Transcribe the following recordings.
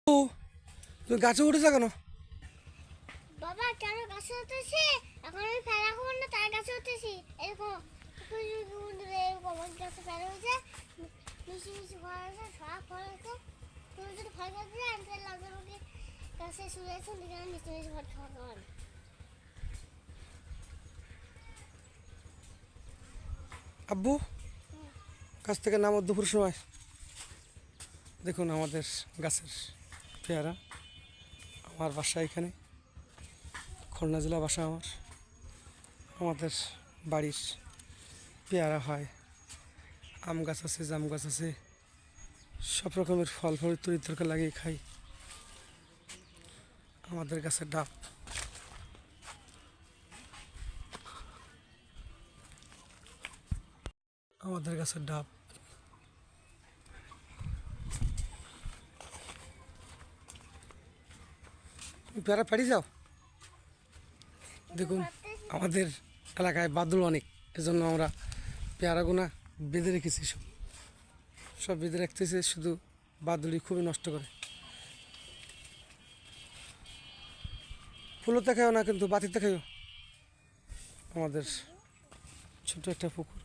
ও, তুমি গাছে উঠেছো কেন? বাবা কেন গাছে উঠেছি? এখন আমি ফেলা খাবো না, তার গাছে উঠেছি। এরকম এরকম গাছে ফেলা হয়েছে, মিশি মিশি ভরা হয়েছে, সব ফল হয়েছে। তুমি যদি ফল খাতে চাই, আমি তাহলে লাউকে গাছে শুয়ে আছে, দিকে মিশি মিশি ফল খাওয়া খাওয়া না। আব্বু গাছ থেকে নামো দুপুর সময়। দেখুন আমাদের গাছের পেয়ারা। আমার বাসা এখানে, খুলনা জেলা বাসা আমার। আমাদের বাড়ির পেয়ারা হয়, আম গাছ আছে, জাম গাছ আছে, সব রকমের ফল ফল তরি তরকারি লাগিয়ে খাই। আমাদের গাছের ডাব। আমাদের গাছের ডাব। তুমি পেয়ারা পাড়ি যাও। দেখুন আমাদের এলাকায় বাদুড় অনেক, এজন্য আমরা পেয়ারাগুনা বেঁধে রেখেছি। সব সব বেঁধে রাখতেছে, শুধু বাদুড়ি খুবই নষ্ট করে। ফুলতে খাইও না, কিন্তু বাতিতে খাইও। আমাদের ছোট একটা পুকুর,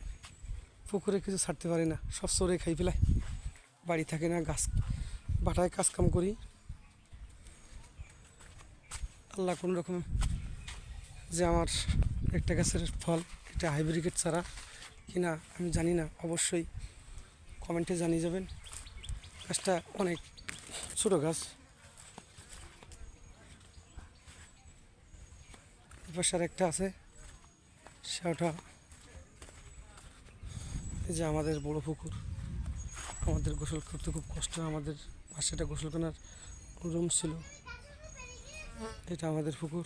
পুকুরে কিছু ছাড়তে পারি না, সব চোরে খাই ফেলায়। বাড়ি থাকে না, গাছ বাটায় কাজ কাম করি। আল্লাহ কোন রকম যে আমার একটা গাছের ফল এটা হাইব্রিড ছাড়া কিনা আমি জানি না, অবশ্যই কমেন্টে জানিয়ে যাবেন। গাছটা অনেক ছোটো গাছ। এপাশে আর একটা আছে, সেটা এই যে আমাদের বড় পুকুর। আমাদের গোসল করতে খুব কষ্ট হয়, আমাদের পাশে একটা গোসলখানার রুম ছিল। এটা আমাদের পুকুর।